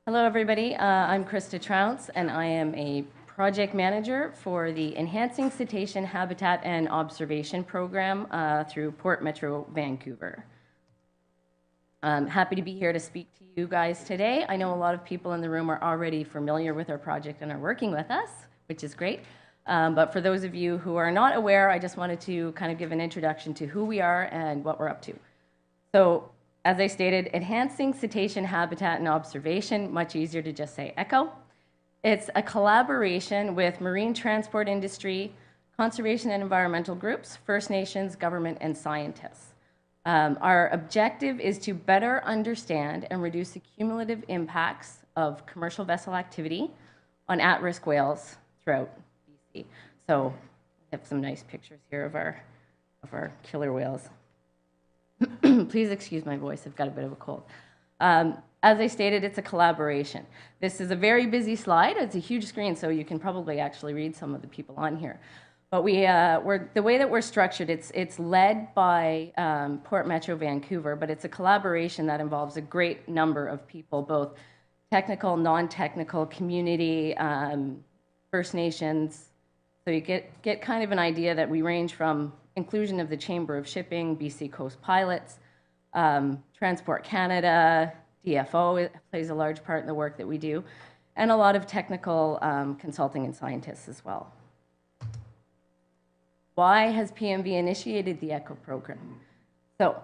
Hello, everybody. I'm Krista Trounce, and I am a project manager for the Enhancing Cetacean Habitat and Observation Program through Port Metro Vancouver. I'm happy to be here to speak to you guys today. I know a lot of people in the room are already familiar with our project and are working with us, which is great. But for those of you who are not aware, I just wanted to kind of give an introduction to who we are and what we're up to. So, as I stated, enhancing cetacean habitat and observation, much easier to just say ECHO. It's a collaboration with marine transport industry, conservation and environmental groups, First Nations, government, and scientists. Our objective is to better understand and reduce the cumulative impacts of commercial vessel activity on at-risk whales throughout BC. So I have some nice pictures here of our killer whales. Please excuse my voice, I've got a bit of a cold. As I stated, it's a collaboration. This is a very busy slide. It's a huge screen, so you can probably actually read some of the people on here. But the way that we're structured, it's led by Port Metro Vancouver, but it's a collaboration that involves a great number of people, both technical, non-technical, community, First Nations. So you get kind of an idea that we range from inclusion of the Chamber of Shipping, BC Coast Pilots, Transport Canada, DFO plays a large part in the work that we do, and a lot of technical consulting and scientists as well. Why has PMV initiated the ECHO program? So,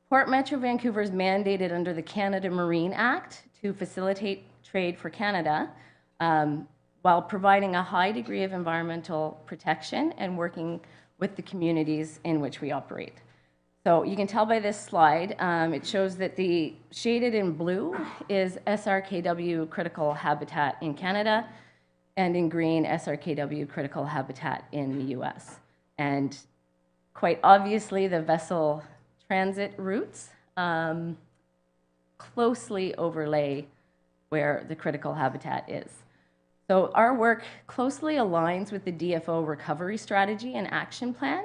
Port Metro Vancouver is mandated under the Canada Marine Act to facilitate trade for Canada while providing a high degree of environmental protection and working with the communities in which we operate. So you can tell by this slide, it shows that the shaded in blue is SRKW critical habitat in Canada, and in green, SRKW critical habitat in the US. And quite obviously, the vessel transit routes closely overlay where the critical habitat is. So our work closely aligns with the DFO recovery strategy and action plan.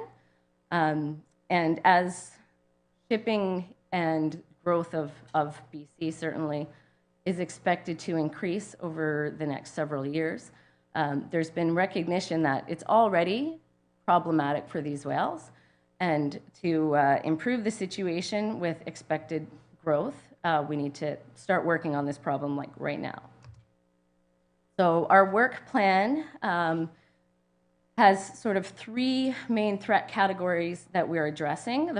And as shipping and growth of BC certainly is expected to increase over the next several years, there's been recognition that it's already problematic for these whales. And to improve the situation with expected growth, we need to start working on this problem like right now. So our work plan has sort of three main threat categories that we're addressing,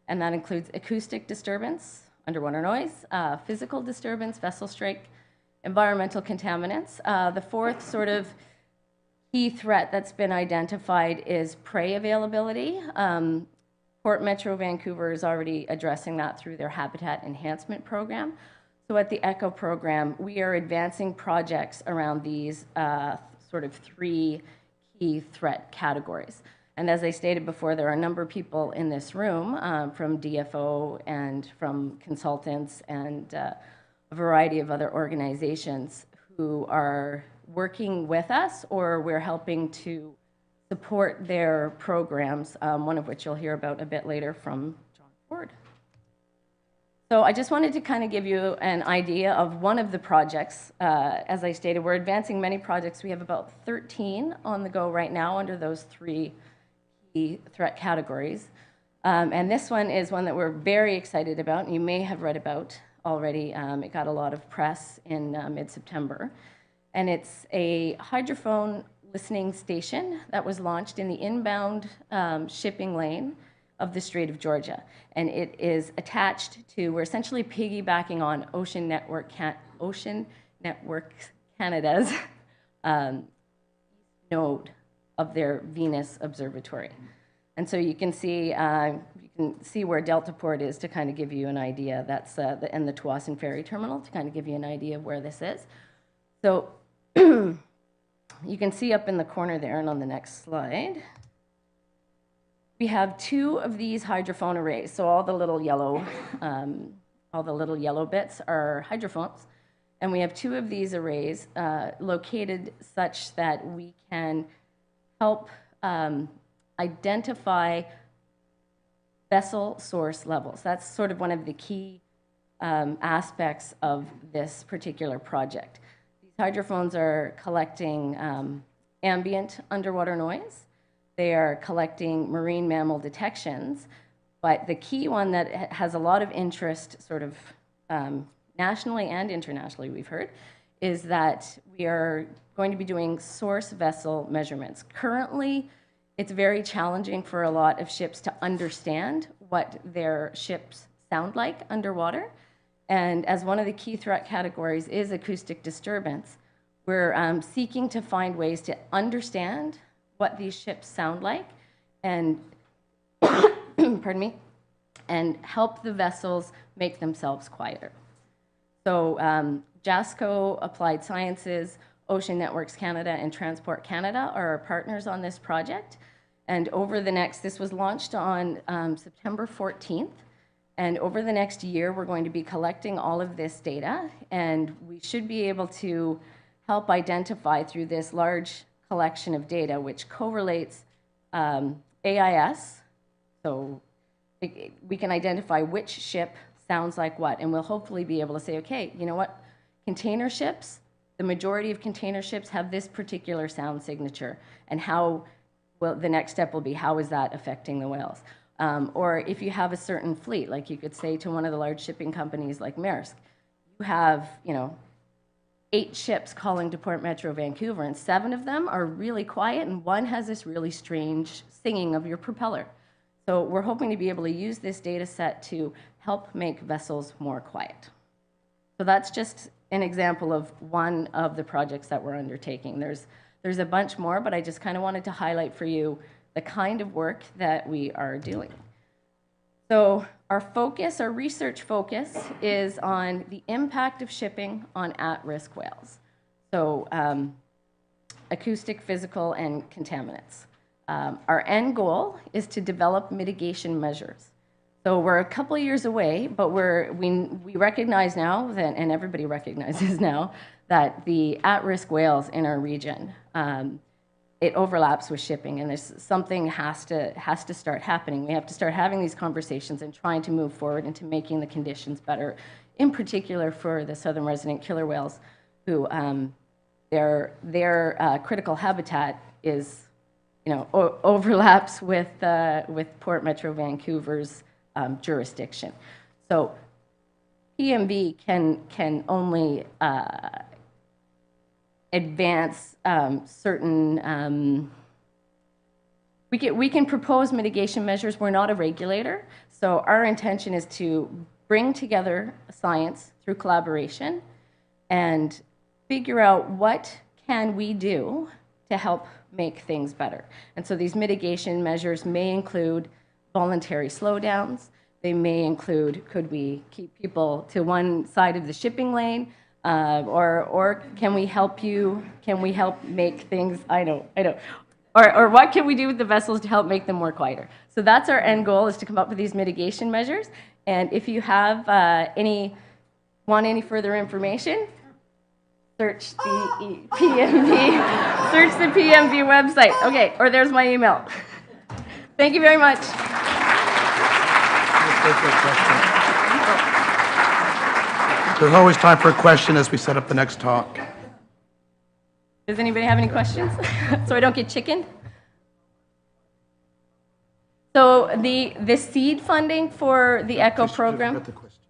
and that includes acoustic disturbance, underwater noise, physical disturbance, vessel strike, environmental contaminants. The fourth sort of key threat that's been identified is prey availability. Port Metro Vancouver is already addressing that through their habitat enhancement program. So at the ECHO program, we are advancing projects around these sort of three key threat categories. And as I stated before, there are a number of people in this room from DFO and from consultants and a variety of other organizations who are working with us, or we're helping to support their programs, one of which you'll hear about a bit later from John Ford. So I just wanted to kind of give you an idea of one of the projects. As I stated, we're advancing many projects. We have about 13 on the go right now under those three key threat categories. And this one is one that we're very excited about, and you may have read about already. It got a lot of press in mid-September. And it's a hydrophone listening station that was launched in the inbound shipping lane of the Strait of Georgia. And it is attached to, we're essentially piggybacking on Ocean Network Canada's node of their Venus Observatory. And so you can see where Deltaport is to kind of give you an idea. That's and the Tsawwassen Ferry Terminal to kind of give you an idea of where this is. So you can see up in the corner there, and on the next slide, we have two of these hydrophone arrays. So all the little yellow bits are hydrophones, and we have two of these arrays located such that we can help identify vessel source levels. That's sort of one of the key aspects of this particular project. These hydrophones are collecting ambient underwater noise. They are collecting marine mammal detections. But the key one that has a lot of interest sort of nationally and internationally, we've heard, is that we are going to be doing source vessel measurements. Currently, it's very challenging for a lot of ships to understand what their ships sound like underwater. And as one of the key threat categories is acoustic disturbance, we're seeking to find ways to understand what these ships sound like and, pardon me, and help the vessels make themselves quieter. So JASCO, Applied Sciences, Ocean Networks Canada, and Transport Canada are our partners on this project. And over the next, this was launched on September 14th. And over the next year, we're going to be collecting all of this data. And we should be able to help identify through this large collection of data, which correlates AIS. So we can identify which ship sounds like what. And we'll hopefully be able to say, okay, you know what? Container ships, the majority of container ships have this particular sound signature. And how, well, the next step will be, how is that affecting the whales? Or if you have a certain fleet, like you could say to one of the large shipping companies like Maersk, you have, 8 ships calling to Port Metro Vancouver, and 7 of them are really quiet, and 1 has this really strange singing of your propeller. So we're hoping to be able to use this data set to help make vessels more quiet. So that's just an example of one of the projects that we're undertaking. There's a bunch more, but I just kind of wanted to highlight for you the kind of work that we are doing. So our focus, our research focus, is on the impact of shipping on at-risk whales. So acoustic, physical, and contaminants. Our end goal is to develop mitigation measures. So we're a couple of years away, but we recognize now, that, and everybody recognizes now, that the at-risk whales in our region, it overlaps with shipping, and there's something has to start happening. We have to start having these conversations and trying to move forward into making the conditions better, in particular for the southern resident killer whales, who their critical habitat is, overlaps with Port Metro Vancouver's jurisdiction. So PMV can only advance certain, we can propose mitigation measures. We're not a regulator, so our intention is to bring together science through collaboration and figure out what can we do to help make things better. And so these mitigation measures may include voluntary slowdowns. They may include, could we keep people to one side of the shipping lane? Or can we help make things, I know. Or what can we do with the vessels to help make them more quieter? So that's our end goal, is to come up with these mitigation measures. And if you have any further information, search the PMV, search the PMV website. Okay, or there's my email. Thank you very much. There's always time for a question as we set up the next talk. Does anybody have any questions? So I don't get chickened? So the seed funding for the ECHO program. Repeat the question.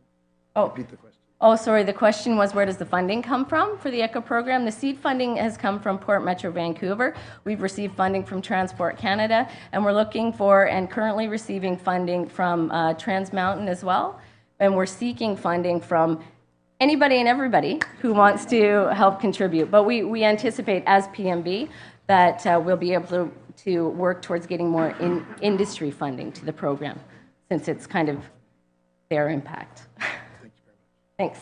Oh, sorry, the question was, where does the funding come from for the ECHO program? The seed funding has come from Port Metro Vancouver. We've received funding from Transport Canada, and we're looking for and currently receiving funding from Trans Mountain as well. And we're seeking funding from anybody and everybody who wants to help contribute. But we anticipate, as PMB, that we'll be able to work towards getting more industry funding to the program, since it's kind of their impact. Thank you very much. Thanks.